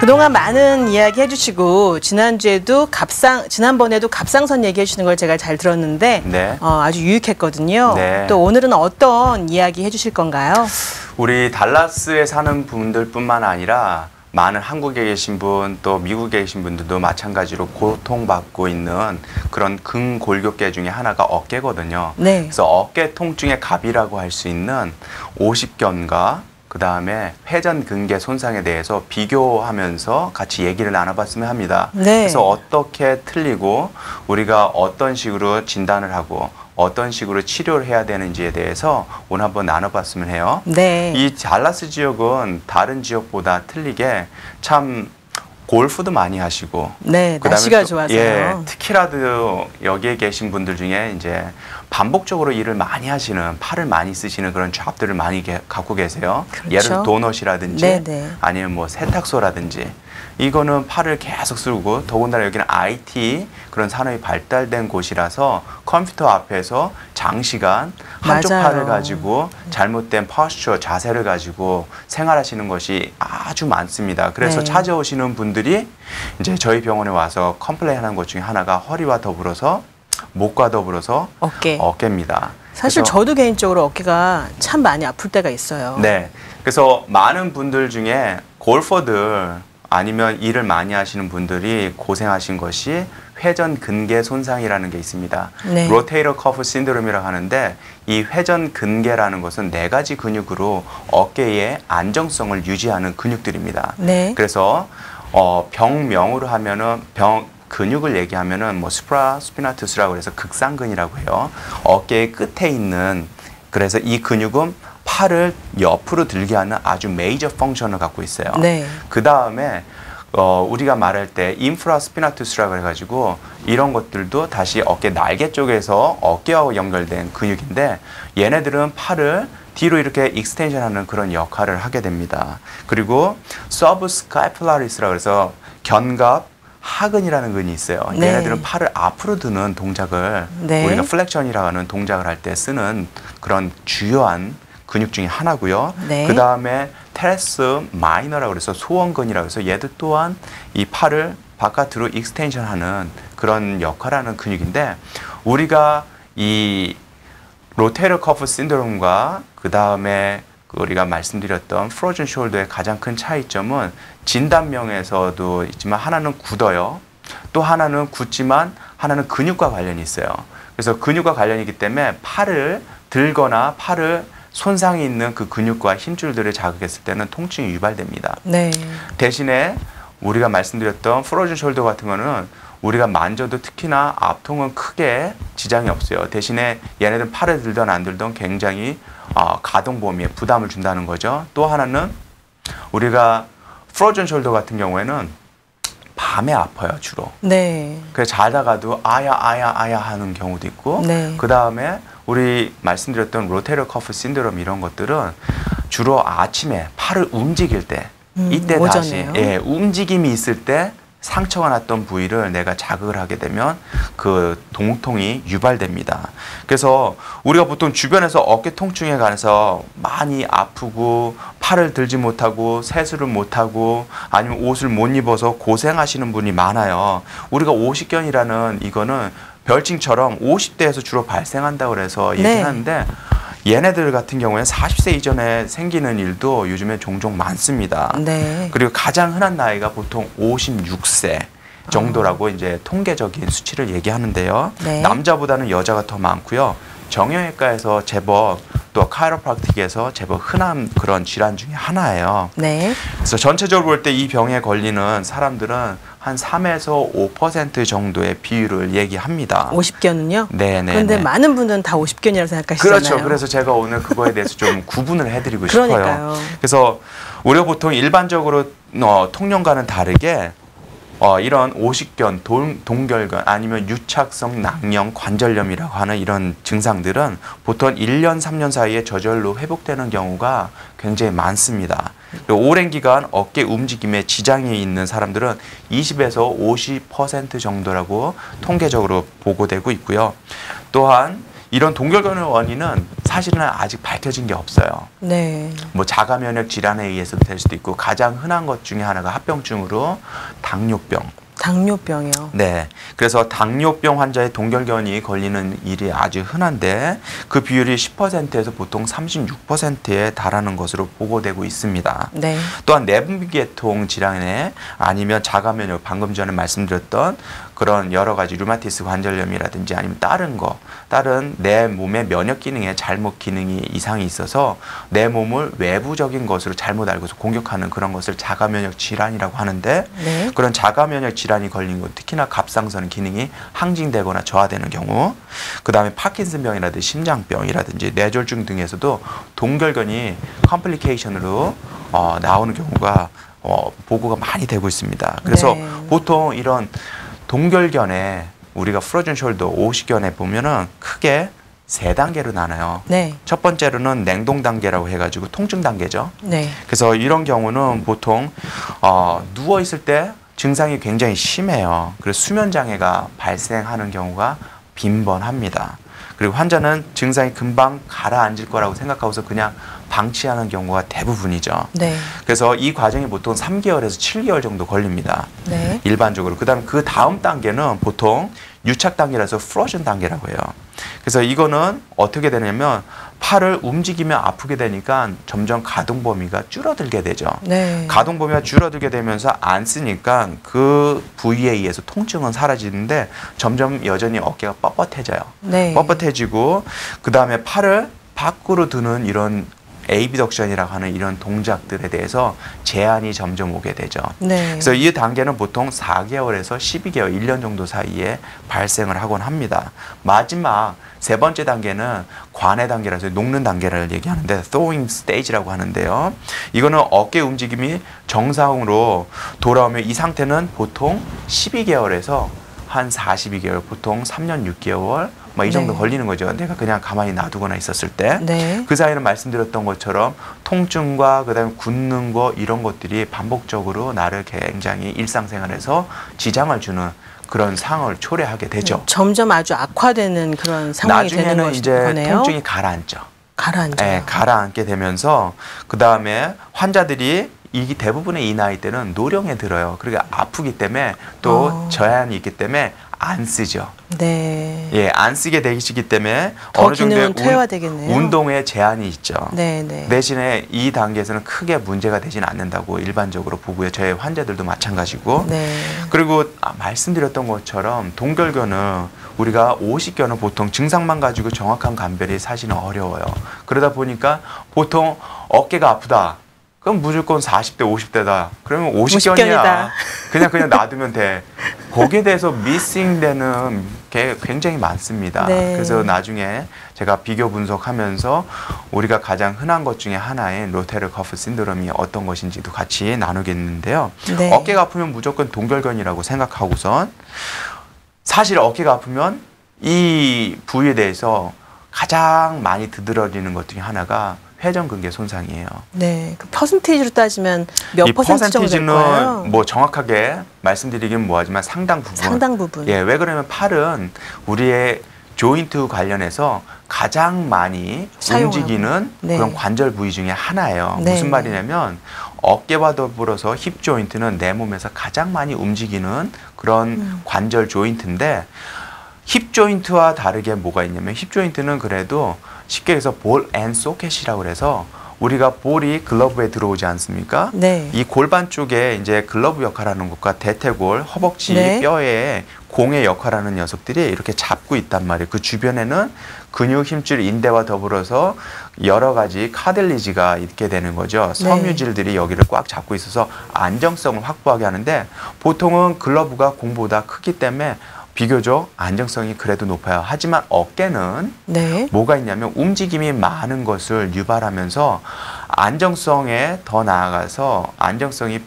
그동안 많은 이야기 해주시고 지난번에도 갑상선 얘기해 주시는 걸 제가 잘 들었는데 네. 아주 유익했거든요. 네. 또 오늘은 어떤 이야기 해주실 건가요? 우리 달라스에 사는 분들뿐만 아니라 많은 한국에 계신 분, 또 미국에 계신 분들도 마찬가지로 고통받고 있는 그런 근골격계 중에 하나가 어깨거든요. 네. 그래서 어깨 통증의 갑이라고 할 수 있는 오십견과 그 다음에 회전근개 손상에 대해서 비교하면서 같이 얘기를 나눠봤으면 합니다. 네. 그래서 어떻게 틀리고 우리가 어떤 식으로 진단을 하고 어떤 식으로 치료를 해야 되는지에 대해서 오늘 한번 나눠봤으면 해요. 네. 이 달라스 지역은 다른 지역보다 틀리게 참 골프도 많이 하시고, 네, 날씨가 좋아서요. 예, 특히라도 여기에 계신 분들 중에 이제 반복적으로 일을 많이 하시는, 팔을 많이 쓰시는 그런 잡들을 많이 갖고 계세요. 그렇죠. 예를 들어 도넛이라든지 네네. 아니면 뭐 세탁소라든지 이거는 팔을 계속 쓰고, 더군다나 여기는 IT 그런 산업이 발달된 곳이라서 컴퓨터 앞에서 장시간 한쪽 맞아요. 팔을 가지고 잘못된 포스처, 자세를 가지고 생활하시는 것이 아주 많습니다. 그래서 네. 찾아오시는 분들이 이제 저희 병원에 와서 컴플레인 하는 것 중에 하나가 허리와 더불어서 목과 더불어서 어깨입니다. 사실 그래서, 저도 개인적으로 어깨가 참 많이 아플 때가 있어요. 네. 그래서 많은 분들 중에 골퍼들 아니면 일을 많이 하시는 분들이 고생하신 것이 회전근개 손상이라는 게 있습니다. 네. 로테이터 커프 신드롬이라고 하는데, 이 회전근개라는 것은 4가지 근육으로 어깨의 안정성을 유지하는 근육들입니다. 네. 그래서 병명으로 하면은 근육을 얘기하면은 뭐 스프라스피나투스라고 해서 극상근이라고 해요. 어깨의 끝에 있는, 그래서 이 근육은 팔을 옆으로 들게 하는 아주 메이저 펑션을 갖고 있어요. 네. 그 다음에 우리가 말할 때 인프라스피나투스라고 해가지고 이런 것들도 다시 어깨 날개 쪽에서 어깨와 연결된 근육인데, 얘네들은 팔을 뒤로 이렇게 익스텐션하는 그런 역할을 하게 됩니다. 그리고 서브스카이플라리스라고 해서 견갑 하근이라는 근이 있어요. 네. 얘네들은 팔을 앞으로 드는 동작을 네. 우리가 플렉션이라고 하는 동작을 할 때 쓰는 그런 주요한 근육 중에 하나고요. 네. 그 다음에 테레스 마이너라고 해서 소원근이라고 해서 얘도 또한 이 팔을 바깥으로 익스텐션하는 그런 역할을 하는 근육인데, 우리가 이 로테이터 커프 신드롬과 그 다음에 우리가 말씀드렸던 프로즌 숄더의 가장 큰 차이점은 진단명에서도 있지만 하나는 굳어요. 또 하나는 굳지만 하나는 근육과 관련이 있어요. 그래서 근육과 관련이 있기 때문에 팔을 들거나 팔을 손상이 있는 그 근육과 힘줄들을 자극했을 때는 통증이 유발됩니다. 네. 대신에 우리가 말씀드렸던 프로즌 숄더 같은 거는 우리가 만져도 특히나 앞통은 크게 지장이 없어요. 대신에 얘네들은 팔을 들던 안 들던 굉장히 가동 범위에 부담을 준다는 거죠. 또 하나는 우리가 프로즌 숄더 같은 경우에는 밤에 아파요, 주로. 네. 그래서 자다가도 아야 하는 경우도 있고, 네. 그 다음에 우리 말씀드렸던 로테이터 커프 신드롬 이런 것들은 주로 아침에 팔을 움직일 때, 이때 다시 움직임이 있을 때 상처가 났던 부위를 내가 자극을 하게 되면 그 동통이 유발됩니다. 그래서 우리가 보통 주변에서 어깨 통증에 관해서 많이 아프고 팔을 들지 못하고 세수를 못하고 아니면 옷을 못 입어서 고생하시는 분이 많아요. 우리가 오십견이라는 이거는 별칭처럼 50대에서 주로 발생한다고 그래서 얘기하는데, 얘네들 같은 경우에는 40세 이전에 생기는 일도 요즘에 종종 많습니다. 네. 그리고 가장 흔한 나이가 보통 56세 정도라고 이제 통계적인 수치를 얘기하는데요. 네. 남자보다는 여자가 더 많고요. 정형외과에서 제법, 또 카이로프랙틱에서 제법 흔한 그런 질환 중에 하나예요. 네. 그래서 전체적으로 볼 때 이 병에 걸리는 사람들은 한 3에서 5% 정도의 비율을 얘기합니다. 50견은요? 네네. 그런데 많은 분들은 다 50견이라고 생각하시잖아요. 그렇죠. 그래서 제가 오늘 그거에 대해서 좀 구분을 해드리고 그러니까요. 싶어요. 그래서 우리가 보통 일반적으로 통념과는 다르게 이런 오십견, 동결근 아니면 유착성 낭염, 관절염이라고 하는 이런 증상들은 보통 1년, 3년 사이에 저절로 회복되는 경우가 굉장히 많습니다. 그리고 오랜 기간 어깨 움직임에 지장이 있는 사람들은 20에서 50% 정도라고 통계적으로 보고되고 있고요. 또한 이런 동결근의 원인은 사실은 아직 밝혀진 게 없어요. 네. 뭐 자가 면역 질환에 의해서도 될 수도 있고 가장 흔한 것 중에 하나가 합병증으로 당뇨병. 당뇨병이요. 네. 그래서 당뇨병 환자의 동결견이 걸리는 일이 아주 흔한데 그 비율이 10%에서 보통 36%에 달하는 것으로 보고되고 있습니다. 네. 또한 내분비계통 질환에 아니면 자가 면역 방금 전에 말씀드렸던 그런 여러 가지 류마티스 관절염이라든지 아니면 다른 내 몸의 면역 기능에 잘못 기능이 이상이 있어서 내 몸을 외부적인 것으로 잘못 알고서 공격하는 그런 것을 자가 면역 질환이라고 하는데 네. 그런 자가 면역 질환이 걸린 것 특히나 갑상선 기능이 항진되거나 저하되는 경우 그다음에 파킨슨병이라든지 심장병이라든지 뇌졸중 등에서도 동결견이 컴플리케이션으로 나오는 경우가 보고가 많이 되고 있습니다. 그래서 네. 보통 이런 동결견에 우리가 프로즌 숄더 50견에 보면은 크게 3단계로 나눠요. 네. 첫 번째로는 냉동 단계라고 해가지고 통증 단계죠. 네. 그래서 이런 경우는 보통 누워 있을 때 증상이 굉장히 심해요. 그래서 수면 장애가 발생하는 경우가 빈번합니다. 그리고 환자는 증상이 금방 가라앉을 거라고 생각하고서 그냥 방치하는 경우가 대부분이죠. 네. 그래서 이 과정이 보통 3개월에서 7개월 정도 걸립니다. 네. 일반적으로. 그다음 그 다음 단계는 보통 유착 단계라서 프로즌 단계라고 해요. 그래서 이거는 어떻게 되냐면 팔을 움직이면 아프게 되니까 점점 가동 범위가 줄어들게 되죠. 네. 가동 범위가 줄어들게 되면서 안 쓰니까 그 부위에 의해서 통증은 사라지는데 점점 여전히 어깨가 뻣뻣해져요. 네. 뻣뻣해지고 그다음에 팔을 밖으로 드는 이런 에이비덕션이라고 하는 이런 동작들에 대해서 제한이 점점 오게 되죠. 네. 그래서 이 단계는 보통 4개월에서 12개월, 1년 정도 사이에 발생을 하곤 합니다. 마지막 3번째 단계는 관해 단계라서 녹는 단계를 얘기하는데 thawing stage라고 하는데요. 이거는 어깨 움직임이 정상으로 돌아오면 이 상태는 보통 12개월에서 한 42개월, 보통 3년 6개월 뭐 이 정도 네. 걸리는 거죠. 내가 그냥 가만히 놔두거나 있었을 때. 네. 그 사이에는 말씀드렸던 것처럼 통증과 그다음에 굳는 거 이런 것들이 반복적으로 나를 굉장히 일상생활에서 지장을 주는 그런 상황을 초래하게 되죠. 점점 아주 악화되는 그런 상황이 되는 나중에는 이제 거네요. 통증이 가라앉죠. 가라앉아요. 네, 가라앉게 되면서 그다음에 환자들이 이 대부분의 이 나이 때는 노령에 들어요. 그러니까 아프기 때문에 또 저한이 있기 때문에 안 쓰죠. 네. 예, 안 쓰게 되시기 때문에 더 어느 정도의 기능은 퇴화되겠네요. 운동에 제한이 있죠. 네, 네. 대신에 이 단계에서는 크게 문제가 되지는 않는다고 일반적으로 보고요. 저희 환자들도 마찬가지고. 네. 그리고 말씀드렸던 것처럼 동결견은 우리가 50견은 보통 증상만 가지고 정확한 감별이 사실은 어려워요. 그러다 보니까 보통 어깨가 아프다. 그럼 무조건 40대, 50대다. 그러면 50견이야. 그냥 놔두면 돼. 거기에 대해서 미싱되는 게 굉장히 많습니다. 네. 그래서 나중에 제가 비교 분석하면서 우리가 가장 흔한 것 중에 하나인 로테르 커프 신드롬이 어떤 것인지도 같이 나누겠는데요. 네. 어깨가 아프면 무조건 동결견이라고 생각하고선 사실 어깨가 아프면 이 부위에 대해서 가장 많이 두드러지는 것 중에 하나가 회전근개 손상이에요. 네, 그 퍼센테이지로 따지면 몇 이 퍼센트 정도 될까요? 퍼센티지는 뭐 정확하게 말씀드리긴 뭐하지만 상당 부분. 상당 부분. 예, 왜 그러면 팔은 우리의 조인트 관련해서 가장 많이 사용하고. 움직이는 네. 그런 관절 부위 중에 하나예요. 네. 무슨 말이냐면 어깨와 더불어서 힙 조인트는 내 몸에서 가장 많이 움직이는 그런 관절 조인트인데 힙 조인트와 다르게 뭐가 있냐면 힙 조인트는 그래도 쉽게 해서 볼 앤 소켓이라고 그래서 우리가 볼이 글러브에 들어오지 않습니까? 네. 이 골반 쪽에 이제 글러브 역할하는 것과 대퇴골, 허벅지, 네. 뼈에 공의 역할하는 녀석들이 이렇게 잡고 있단 말이에요. 그 주변에는 근육, 힘줄, 인대와 더불어서 여러 가지 카딜리지가 있게 되는 거죠. 네. 섬유질들이 여기를 꽉 잡고 있어서 안정성을 확보하게 하는데 보통은 글러브가 공보다 크기 때문에 비교적 안정성이 그래도 높아요. 하지만 어깨는 네. 뭐가 있냐면 움직임이 많은 것을 유발하면서 안정성에 더 나아가서 안정성이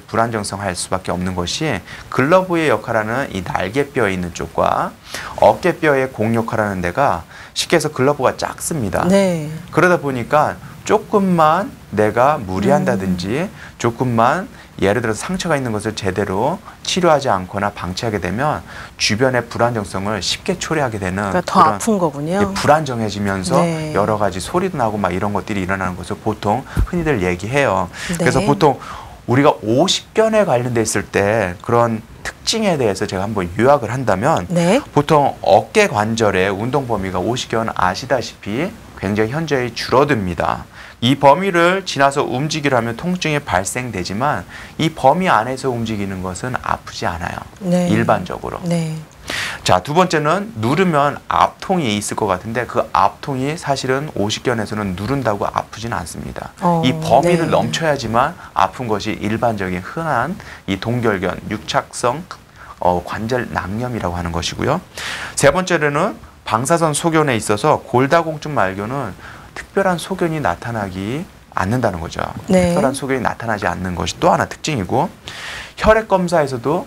불안정성할 수밖에 없는 것이 글러브의 역할하는 이 날개뼈에 있는 쪽과 어깨뼈의 공 역할하는 데가 쉽게 해서 글러브가 작습니다. 네. 그러다 보니까 조금만 내가 무리한다든지 조금만 예를 들어서 상처가 있는 것을 제대로 치료하지 않거나 방치하게 되면 주변의 불안정성을 쉽게 초래하게 되는 그러니까 더 아픈 거군요. 불안정해지면서 네. 여러 가지 소리도 나고 막 이런 것들이 일어나는 것을 보통 흔히들 얘기해요. 네. 그래서 보통 우리가 오십견에 관련돼 있을 때 그런 특징에 대해서 제가 한번 요약을 한다면 네. 보통 어깨 관절의 운동 범위가 오십견 아시다시피 굉장히 현저히 줄어듭니다. 이 범위를 지나서 움직이려 하면 통증이 발생되지만 이 범위 안에서 움직이는 것은 아프지 않아요. 네. 일반적으로. 네. 자, 두 번째는 누르면 압통이 있을 것 같은데 그 압통이 사실은 오십견에서는 누른다고 아프지는 않습니다. 이 범위를 네. 넘쳐야지만 아픈 것이 일반적인 흔한 이 동결견, 육착성 관절 낭염이라고 하는 것이고요. 세 번째로는 방사선 소견에 있어서 골다공증 말고는 특별한 소견이 나타나지 않는다는 거죠. 네. 특별한 소견이 나타나지 않는 것이 또 하나 특징이고 혈액 검사에서도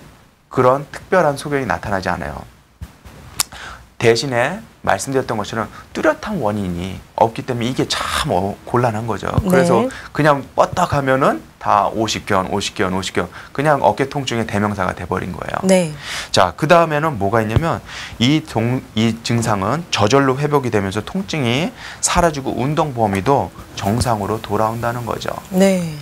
그런 특별한 소견이 나타나지 않아요. 대신에 말씀드렸던 것처럼 뚜렷한 원인이 없기 때문에 이게 참 곤란한 거죠. 그래서 네. 그냥 뻗떡하면은 다 오십견 그냥 어깨 통증의 대명사가 돼버린 거예요. 네. 자, 그 다음에는 뭐가 있냐면 이 증상은 저절로 회복이 되면서 통증이 사라지고 운동 범위도 정상으로 돌아온다는 거죠. 네.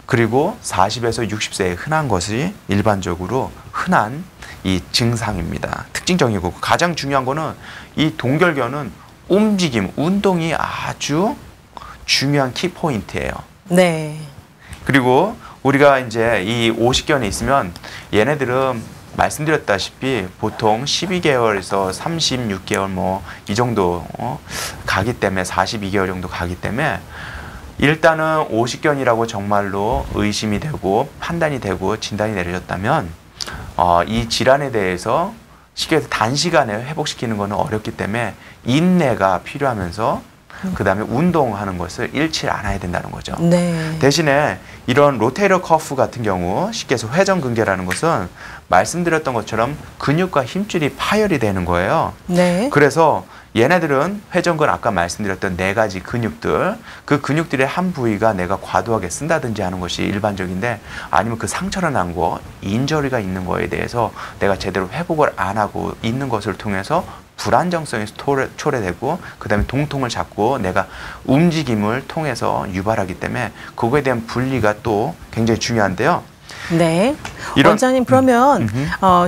그리고 40에서 60세에 흔한 것이 일반적으로 흔한 이 증상입니다. 특징적이고 가장 중요한 거는 이 동결견은 움직임, 운동이 아주 중요한 키포인트예요. 네. 그리고 우리가 이제 이 오십견에 있으면 얘네들은 말씀드렸다시피 보통 12개월에서 36개월 뭐 이 정도 가기 때문에 42개월 정도 가기 때문에 일단은 오십견이라고 정말로 의심이 되고 판단이 되고 진단이 내려졌다면 이 질환에 대해서 쉽게 해서 단시간에 회복시키는 것은 어렵기 때문에 인내가 필요하면서 그 다음에 운동하는 것을 잃지 않아야 된다는 거죠. 네. 대신에 이런 로테이터 커프 같은 경우 쉽게 해서 회전근개라는 것은 말씀드렸던 것처럼 근육과 힘줄이 파열이 되는 거예요. 네. 그래서 얘네들은 회전근 아까 말씀드렸던 4가지 근육들 그 근육들의 한 부위가 내가 과도하게 쓴다든지 하는 것이 일반적인데 아니면 그 상처를 난 거, 인저리가 있는 거에 대해서 내가 제대로 회복을 안 하고 있는 것을 통해서 불안정성이 초래되고 그 다음에 동통을 잡고 내가 움직임을 통해서 유발하기 때문에 그거에 대한 분리가 또 굉장히 중요한데요. 네. 원장님 그러면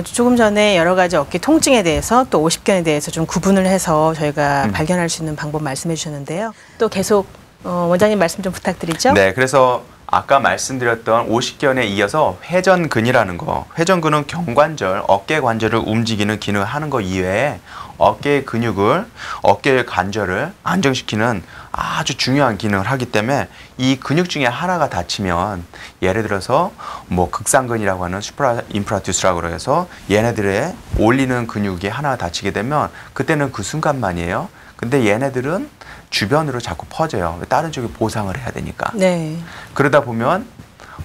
조금 전에 여러 가지 어깨 통증에 대해서 또 오십견에 대해서 좀 구분을 해서 저희가 발견할 수 있는 방법 말씀해 주셨는데요. 또 계속 원장님 말씀 좀 부탁드리죠. 네. 그래서 아까 말씀드렸던 오십견에 이어서 회전근이라는 거. 회전근은 경관절, 어깨 관절을 움직이는 기능을 하는 거 이외에 어깨의 근육을, 어깨의 관절을 안정시키는 아주 중요한 기능을 하기 때문에 이 근육 중에 하나가 다치면 예를 들어서 뭐 극상근이라고 하는 슈프라 인프라투스라고 해서 얘네들의 올리는 근육이 하나가 다치게 되면 그때는 그 순간만이에요. 근데 얘네들은 주변으로 자꾸 퍼져요. 다른 쪽에 보상을 해야 되니까. 네. 그러다 보면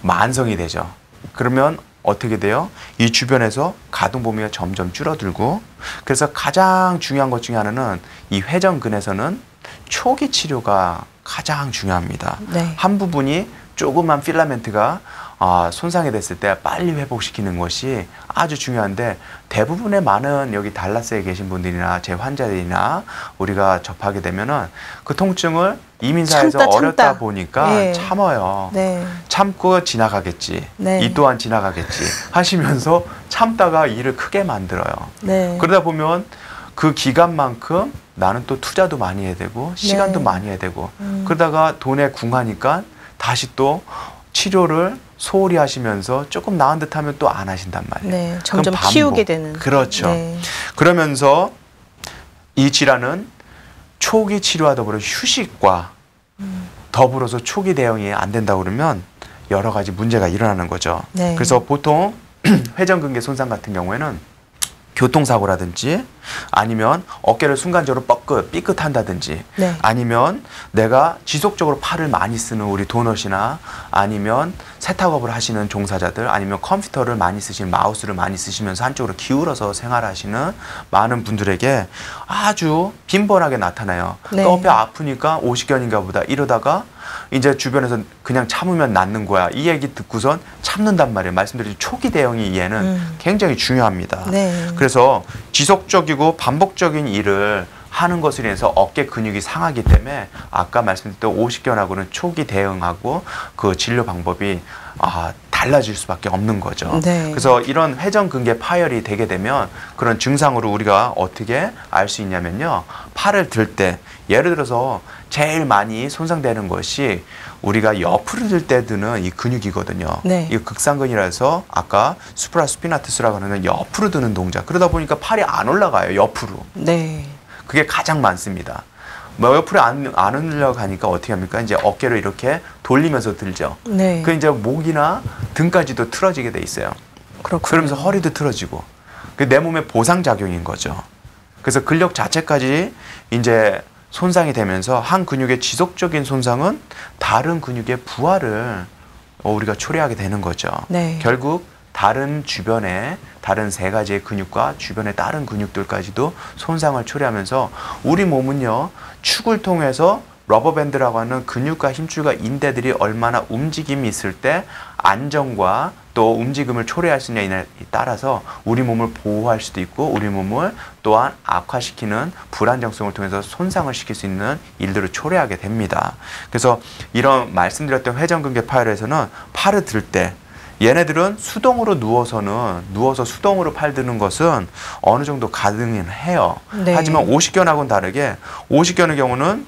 만성이 되죠. 그러면 어떻게 돼요? 이 주변에서 가동 범위가 점점 줄어들고 그래서 가장 중요한 것 중에 하나는 이 회전근에서는 초기 치료가 가장 중요합니다. 네. 한 부분이 조그만 필라멘트가 손상이 됐을 때 빨리 회복시키는 것이 아주 중요한데 대부분의 많은 여기 달라스에 계신 분들이나 제 환자들이나 우리가 접하게 되면은 그 통증을 이민사에서 어렵다 보니까 네. 참아요. 네. 참고 지나가겠지. 네. 이 또한 지나가겠지. 하시면서 참다가 일을 크게 만들어요. 네. 그러다 보면 그 기간만큼 나는 또 투자도 많이 해야 되고 시간도 네. 많이 해야 되고 그러다가 돈에 궁하니까 다시 또 치료를 소홀히 하시면서 조금 나은 듯 하면 또 안 하신단 말이에요. 네. 점점 그럼 키우게 되는. 그렇죠. 네. 그러면서 이 질환은 초기 치료와 더불어 휴식과 더불어서 초기 대응이 안 된다 그러면 여러 가지 문제가 일어나는 거죠. 네. 그래서 보통 회전근개 손상 같은 경우에는 교통사고라든지 아니면 어깨를 순간적으로 삐끗한다든지 네. 아니면 내가 지속적으로 팔을 많이 쓰는 우리 도넛이나 아니면 세탁업을 하시는 종사자들 아니면 컴퓨터를 많이 쓰시는 마우스를 많이 쓰시면서 한쪽으로 기울어서 생활하시는 많은 분들에게 아주 빈번하게 나타나요. 네. 어깨 아프니까 오십견인가 보다 이러다가 이제 주변에서 그냥 참으면 낫는 거야. 이 얘기 듣고선 참는단 말이에요. 말씀드린 초기 대응이 얘는 굉장히 중요합니다. 네. 그래서 지속적이고 반복적인 일을 하는 것으로 인해서 어깨 근육이 상하기 때문에 아까 말씀드렸던 오십견하고는 초기 대응하고 그 진료 방법이 달라질 수밖에 없는 거죠. 네. 그래서 이런 회전근개 파열이 되게 되면 그런 증상으로 우리가 어떻게 알 수 있냐면요. 팔을 들 때 예를 들어서 제일 많이 손상되는 것이 우리가 옆으로 들 때 드는 이 근육이거든요. 네. 이 극상근이라서 아까 수프라스피나투스라고 하는 옆으로 드는 동작. 그러다 보니까 팔이 안 올라가요. 옆으로. 네. 그게 가장 많습니다. 뭐 옆으로 안 올라가니까 어떻게 합니까? 이제 어깨를 이렇게 돌리면서 들죠. 네. 그 이제 목이나 등까지도 틀어지게 돼 있어요. 그렇군요. 그러면서 허리도 틀어지고. 그 내 몸의 보상작용인 거죠. 그래서 근력 자체까지 이제 손상이 되면서 한 근육의 지속적인 손상은 다른 근육의 부하를 우리가 초래하게 되는 거죠. 네. 결국 다른 주변에 다른 세 가지의 근육과 주변의 다른 근육들까지도 손상을 초래하면서 우리 몸은요 축을 통해서 러버밴드라고 하는 근육과 힘줄과 인대들이 얼마나 움직임이 있을 때 안정과 또 움직임을 초래할 수 있냐에 따라서 우리 몸을 보호할 수도 있고 우리 몸을 또한 악화시키는 불안정성을 통해서 손상을 시킬 수 있는 일들을 초래하게 됩니다. 그래서 이런 말씀드렸던 회전근개 파열에서는 팔을 들 때 얘네들은 수동으로 누워서 수동으로 팔 드는 것은 어느 정도 가능은 해요. 네. 하지만 오십견하고는 다르게 오십견의 경우는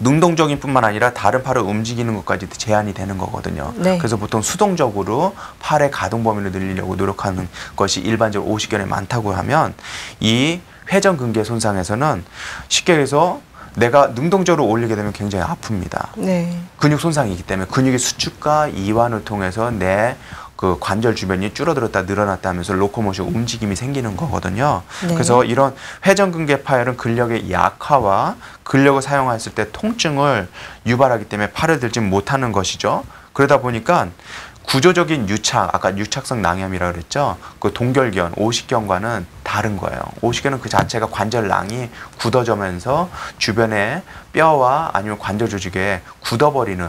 능동적인 뿐만 아니라 다른 팔을 움직이는 것까지도 제한이 되는 거거든요. 네. 그래서 보통 수동적으로 팔의 가동 범위를 늘리려고 노력하는 것이 일반적으로 오십견에 많다고 하면 이 회전근개 손상에서는 쉽게 해서 내가 능동적으로 올리게 되면 굉장히 아픕니다. 네. 근육 손상이기 때문에 근육의 수축과 이완을 통해서 내 그 관절 주변이 줄어들었다 늘어났다 하면서 로코모션 움직임이 생기는 거거든요. 네. 그래서 이런 회전근개 파열은 근력의 약화와 근력을 사용했을 때 통증을 유발하기 때문에 팔을 들지 못하는 것이죠. 그러다 보니까 구조적인 유착, 아까 유착성 낭염이라고 그랬죠. 그 동결견, 오십견과는 다른 거예요. 오십견은 그 자체가 관절낭이 굳어지면서 주변의 뼈와 아니면 관절 조직에 굳어버리는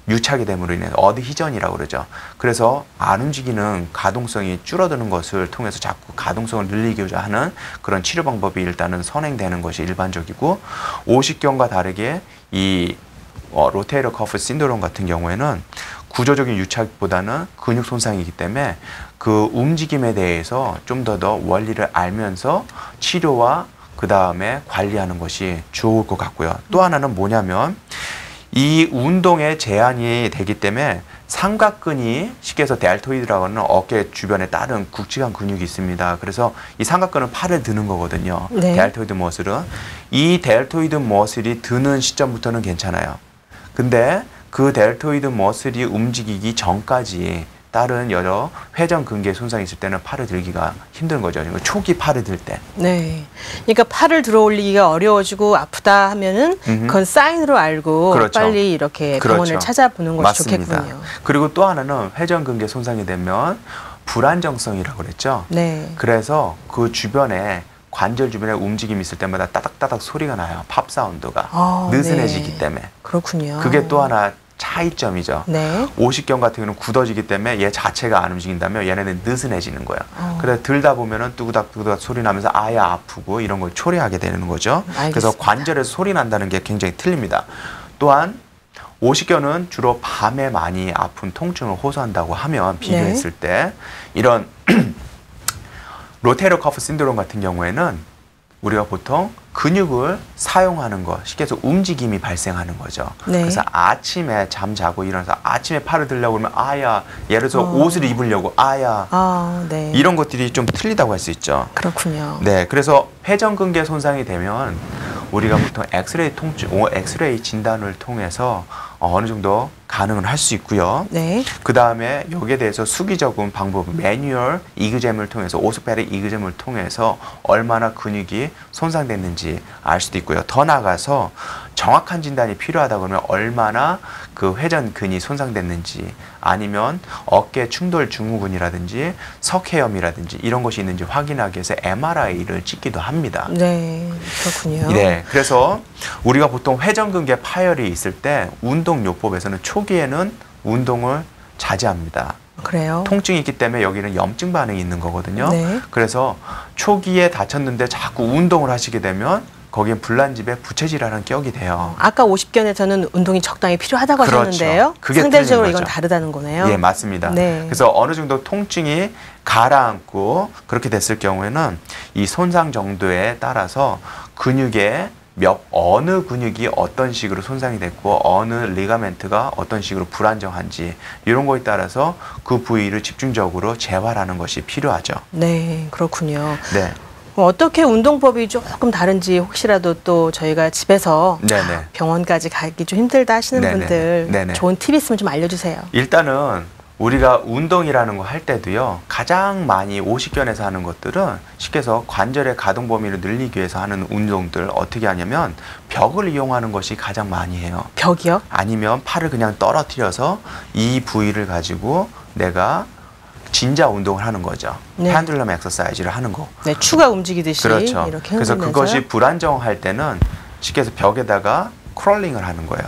유착이 됨으로 인해 어드히전이라고 그러죠. 그래서 안 움직이는 가동성이 줄어드는 것을 통해서 자꾸 가동성을 늘리고자 하는 그런 치료 방법이 일단은 선행되는 것이 일반적이고 오십견과 다르게 이 로테이터 커프 신드롬 같은 경우에는 구조적인 유착보다는 근육 손상이기 때문에 그 움직임에 대해서 좀 더 원리를 알면서 치료와 그 다음에 관리하는 것이 좋을 것 같고요. 또 하나는 뭐냐면 이 운동에 제한이 되기 때문에 삼각근이 쉽게 해서 델토이드라고 하는 어깨 주변에 다른 굵직한 근육이 있습니다. 그래서 이 삼각근은 팔을 드는 거거든요. 네. 델토이드 머슬은. 이 델토이드 머슬이 드는 시점부터는 괜찮아요. 근데 그 델토이드 머슬이 움직이기 전까지 다른 여러 회전근개 손상이 있을 때는 팔을 들기가 힘든 거죠. 초기 팔을 들 때. 네. 그러니까 팔을 들어 올리기가 어려워지고 아프다 하면은 그건 사인으로 알고 그렇죠. 빨리 이렇게 병원을 찾아보는 것이 맞습니다. 좋겠군요. 그리고 또 하나는 회전근개 손상이 되면 불안정성이라고 그랬죠. 네. 그래서 그 주변에 관절 주변에 움직임이 있을 때마다 따닥따닥 소리가 나요. 팝 사운드가. 느슨해지기 네. 때문에. 그렇군요. 그게 또 하나 차이점이죠. 네. 오십견 같은 경우는 굳어지기 때문에 얘 자체가 안 움직인다면 얘네는 느슨해지는 거예요. 그래서 들다 보면은 뚜구닥 소리 나면서 아야 아프고 이런 걸 초래하게 되는 거죠. 알겠습니다. 그래서 관절에서 소리 난다는 게 굉장히 틀립니다. 또한 오십견은 주로 밤에 많이 아픈 통증을 호소한다고 하면 비교했을 때 이런 로테이터 커프 신드롬 같은 경우에는 우리가 보통 근육을 사용하는 것, 쉽게 해서 움직임이 발생하는 거죠. 네. 그래서 아침에 잠자고 일어나서 아침에 팔을 들려고 그러면 아야, 예를 들어서 옷을 입으려고 아야, 네. 이런 것들이 좀 틀리다고 할 수 있죠. 그렇군요. 네, 그래서 회전근개 손상이 되면 우리가 보통 엑스레이 진단을 통해서 어느 정도 가능은 할 수 있고요. 네. 그 다음에 여기에 대해서 수기적인 방법, 매뉴얼 이그잼을 통해서, 오스페릭 이그잼을 통해서 얼마나 근육이 손상됐는지 알 수도 있고요. 더 나아가서 정확한 진단이 필요하다 그러면 얼마나 그 회전근이 손상됐는지, 아니면 어깨 충돌 증후군이라든지 석회염이라든지 이런 것이 있는지 확인하기 위해서 MRI를 찍기도 합니다. 네, 그렇군요. 네, 그래서 우리가 보통 회전근개 파열이 있을 때 운동요법에서는 초기에는 운동을 자제합니다. 그래요? 통증이 있기 때문에 여기는 염증 반응이 있는 거거든요. 네. 그래서 초기에 다쳤는데 자꾸 운동을 하시게 되면 거기엔 불난집에 부채질하는 격이 돼요. 아까 50견에서는 운동이 적당히 필요하다고 그렇죠. 하셨는데요. 그게 상대적으로 틀린 이건 거죠. 다르다는 거네요. 예, 맞습니다. 네. 그래서 어느 정도 통증이 가라앉고 그렇게 됐을 경우에는 이 손상 정도에 따라서 근육의 어느 근육이 어떤 식으로 손상이 됐고 어느 리가멘트가 어떤 식으로 불안정한지 이런 거에 따라서 그 부위를 집중적으로 재활하는 것이 필요하죠. 네, 그렇군요. 네. 어떻게 운동법이 조금 다른지 혹시라도 또 저희가 집에서 네네. 병원까지 가기 좀 힘들다 하시는 네네. 분들 네네. 좋은 팁 있으면 좀 알려주세요. 일단은 우리가 운동이라는 거 할 때도요, 가장 많이 50견에서 하는 것들은 쉽게 해서 관절의 가동 범위를 늘리기 위해서 하는 운동들 어떻게 하냐면 벽을 이용하는 것이 가장 많이 해요. 벽이요? 아니면 팔을 그냥 떨어뜨려서 이 부위를 가지고 내가 진자 운동을 하는 거죠. 네. 펜듈럼 엑서사이즈를 하는 거. 네, 추가 움직이듯이 그렇죠. 이렇게 그래서 흔들면서요? 그것이 불안정할 때는 쉽게 해서 벽에다가 크롤링을 하는 거예요.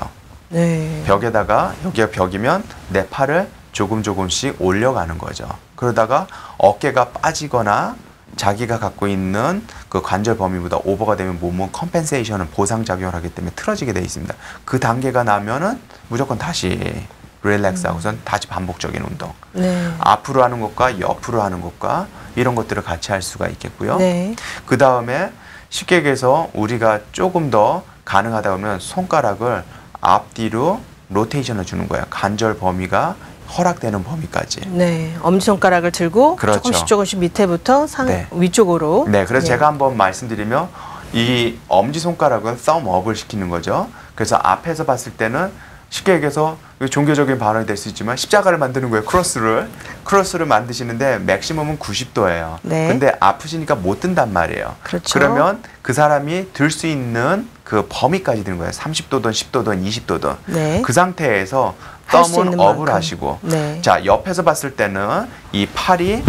네. 벽에다가, 여기가 벽이면 내 팔을 조금씩 올려가는 거죠. 그러다가 어깨가 빠지거나 자기가 갖고 있는 그 관절 범위보다 오버가 되면 몸은 컴펜세이션은 보상작용을 하기 때문에 틀어지게 되어 있습니다. 그 단계가 나면은 무조건 다시 릴렉스하고선 다시 반복적인 운동. 네. 앞으로 하는 것과 옆으로 하는 것과 이런 것들을 같이 할 수가 있겠고요. 네. 그 다음에 쉽게 얘기해서 우리가 조금 더 가능하다 보면 손가락을 앞뒤로 로테이션을 주는 거예요. 관절 범위가 허락되는 범위까지. 네, 엄지손가락을 들고 그렇죠. 조금씩 밑에부터 네. 위쪽으로. 네, 그래서 제가 한번 말씀드리면 이 엄지손가락은 썸업을 시키는 거죠. 그래서 앞에서 봤을 때는 쉽게 얘기해서 종교적인 발언이 될 수 있지만 십자가를 만드는 거예요. 크로스를 만드시는데 맥시멈은 90도예요. 네. 근데 아프시니까 못 든단 말이에요. 그렇죠. 그러면 그 사람이 들 수 있는 그 범위까지 드는 거예요. 30도든 10도든 20도든. 네. 그 상태에서 할수 썸은 있는 업을 만큼. 하시고. 네. 자, 옆에서 봤을 때는 이 팔이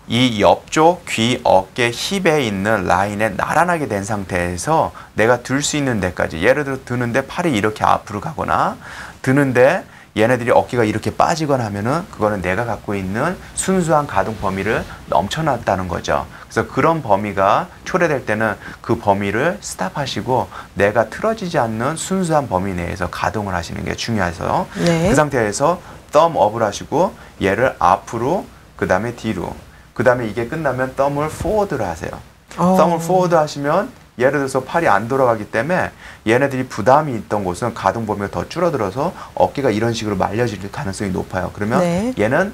이 옆쪽 귀, 어깨, 힙에 있는 라인에 나란하게 된 상태에서 내가 들 수 있는 데까지, 예를 들어 드는데 팔이 이렇게 앞으로 가거나 드는데 얘네들이 어깨가 이렇게 빠지거나 하면은 그거는 내가 갖고 있는 순수한 가동 범위를 넘쳐났다는 거죠. 그래서 그런 범위가 초래될 때는 그 범위를 스탑하시고 내가 틀어지지 않는 순수한 범위 내에서 가동을 하시는 게 중요해서 네. 그 상태에서 썸업을 하시고 얘를 앞으로 그 다음에 뒤로 그 다음에 이게 끝나면 썸을 포워드를 하세요. 썸을 포워드 하시면 예를 들어서 팔이 안 돌아가기 때문에 얘네들이 부담이 있던 곳은 가동 범위가 더 줄어들어서 어깨가 이런 식으로 말려질 가능성이 높아요. 그러면 네. 얘는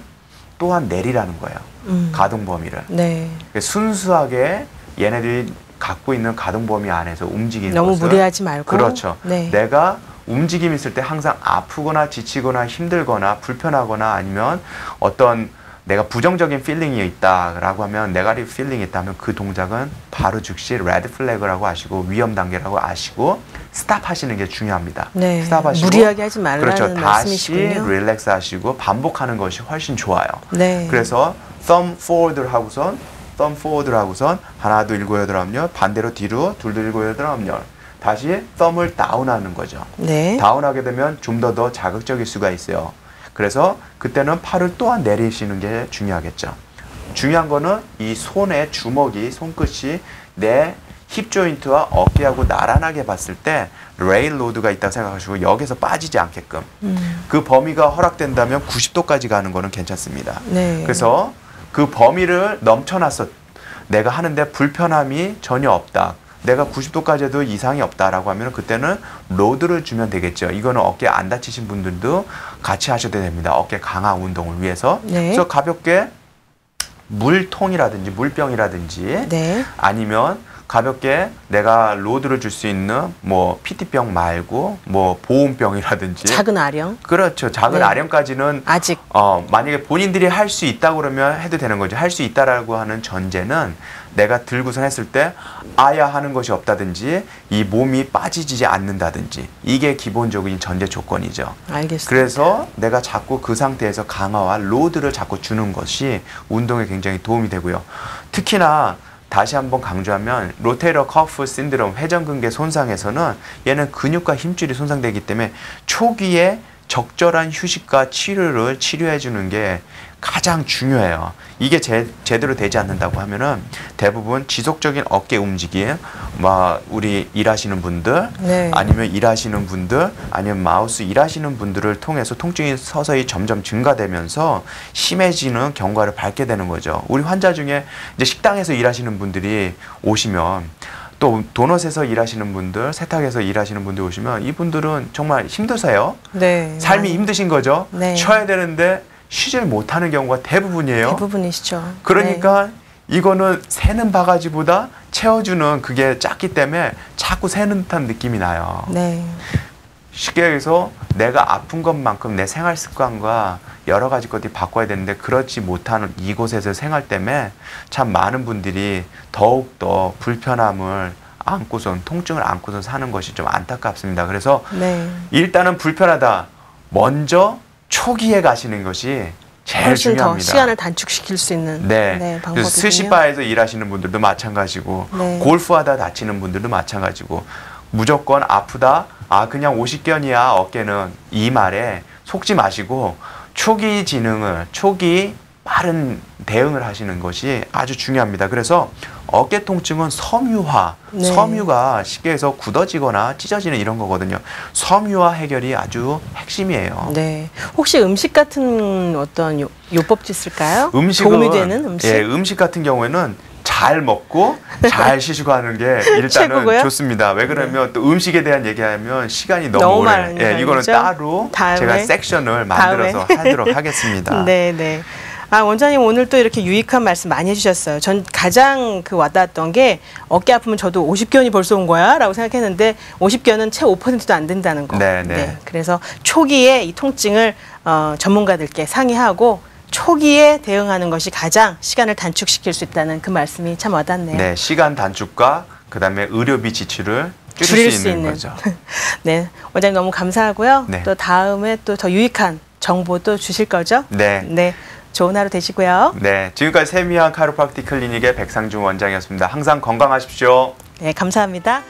또한 내리라는 거예요. 가동 범위를. 네. 순수하게 얘네들이 갖고 있는 가동 범위 안에서 움직이는 너무 것을 무리하지 말고. 그렇죠. 네. 내가 움직임이 있을 때 항상 아프거나 지치거나 힘들거나 불편하거나 아니면 어떤 내가 부정적인 필링이 있다라고 하면 네가티브 필링이 있다면 그 동작은 바로 즉시 레드 플래그라고 아시고 위험 단계라고 아시고 스탑하시는 게 중요합니다. 네. 스탑하시고 무리하게 하지 말라는 그렇죠. 다시 말씀이시군요. 릴렉스 하시고 반복하는 것이 훨씬 좋아요. 네. 그래서 thumb forward를 하고선 하나 둘 일곱 여덟 아홉 열 반대로 뒤로 둘 일곱 여덟 아홉 열 다시 thumb을 다운하는 거죠. 네. 다운하게 되면 좀 더 자극적일 수가 있어요. 그래서 그때는 팔을 또한 내리시는 게 중요하겠죠. 중요한 거는 이 손의 주먹이, 손끝이 내 힙 조인트와 어깨하고 나란하게 봤을 때 레일 로드가 있다고 생각하시고 여기서 빠지지 않게끔 그 범위가 허락된다면 90도까지 가는 거는 괜찮습니다. 네. 그래서 그 범위를 넘쳐났어. 내가 하는데 불편함이 전혀 없다. 내가 90도까지 해도 이상이 없다라고 하면 그때는 로드를 주면 되겠죠. 이거는 어깨 안 다치신 분들도 같이 하셔도 됩니다. 어깨 강화 운동을 위해서. 네. 그래서 가볍게 물통이라든지 물병이라든지 네. 아니면 가볍게 내가 로드를 줄 수 있는 뭐 PT병 말고 뭐 보온병이라든지 작은 아령. 그렇죠. 작은 네. 아령까지는 아직 만약에 본인들이 할 수 있다고 그러면 해도 되는 거죠. 할 수 있다라고 하는 전제는 내가 들고선 했을 때 아야 하는 것이 없다든지 이 몸이 빠지지 않는다든지 이게 기본적인 전제 조건이죠. 알겠습니다. 그래서 내가 자꾸 그 상태에서 강화와 로드를 자꾸 주는 것이 운동에 굉장히 도움이 되고요. 특히나 다시 한번 강조하면 로테이터 커프 신드롬 회전근개 손상에서는 얘는 근육과 힘줄이 손상되기 때문에 초기에 적절한 휴식과 치료를 치료해 주는 게 가장 중요해요. 이게 제대로 되지 않는다고 하면은 대부분 지속적인 어깨 움직임, 우리 일하시는 분들, 네. 아니면 일하시는 분들, 아니면 마우스 일하시는 분들을 통해서 통증이 서서히 점점 증가되면서 심해지는 경과를 밟게 되는 거죠. 우리 환자 중에 이제 식당에서 일하시는 분들이 오시면 또 도넛에서 일하시는 분들, 세탁에서 일하시는 분들 오시면 이분들은 정말 힘드세요. 네. 삶이 힘드신 거죠. 네. 쉬어야 되는데 쉬질 못하는 경우가 대부분이에요. 대부분이시죠. 그러니까 네. 이거는 새는 바가지보다 채워주는 그게 작기 때문에 자꾸 새는 듯한 느낌이 나요. 네. 쉽게 얘기해서 내가 아픈 것만큼 내 생활 습관과 여러 가지 것들이 바꿔야 되는데 그렇지 못하는 이곳에서 생활 때문에 참 많은 분들이 더욱더 불편함을 안고선 통증을 안고선 사는 것이 좀 안타깝습니다. 그래서 네. 일단은 불편하다. 먼저 초기에 가시는 것이 제일 훨씬 중요합니다. 더 시간을 단축시킬 수 있는 방법이군요. 스시바에서 일하시는 분들도 마찬가지고 네. 골프하다 다치는 분들도 마찬가지고 무조건 아프다. 그냥 50견이야 어깨는 이 말에 속지 마시고 초기 빠른 대응을 하시는 것이 아주 중요합니다. 그래서 어깨 통증은 섬유화, 네. 섬유가 쉽게 해서 굳어지거나 찢어지는 이런 거거든요. 섬유화 해결이 아주 핵심이에요. 네. 혹시 음식 같은 어떤 요법도 있을까요? 음식은, 도움이 되는 음식? 예, 음식 같은 경우에는 잘 먹고 잘 쉬시고 하는 게 일단은 최고고요? 좋습니다. 왜 그러면 또 음식에 대한 얘기하면 시간이 너무 오래. 많으니까, 이거는 그렇죠? 따로 다음에? 제가 섹션을 만들어서 하도록 하겠습니다. 네, 네. 원장님 오늘 또 이렇게 유익한 말씀 많이 해주셨어요. 전 가장 와닿았던 게 어깨 아프면 저도 50견이 벌써 온 거야? 라고 생각했는데 50견은 채 5%도 안 된다는 거. 네, 네. 그래서 초기에 이 통증을 전문가들께 상의하고 초기에 대응하는 것이 가장 시간을 단축시킬 수 있다는 그 말씀이 참 와닿네요. 네, 시간 단축과 그다음에 의료비 지출을 줄일 수 있는 거죠. 네, 원장님 너무 감사하고요. 네. 또 다음에 또 더 유익한 정보도 주실 거죠? 네. 네, 좋은 하루 되시고요. 네, 지금까지 세미한 카이로프랙틱 클리닉의 백상준 원장이었습니다. 항상 건강하십시오. 네, 감사합니다.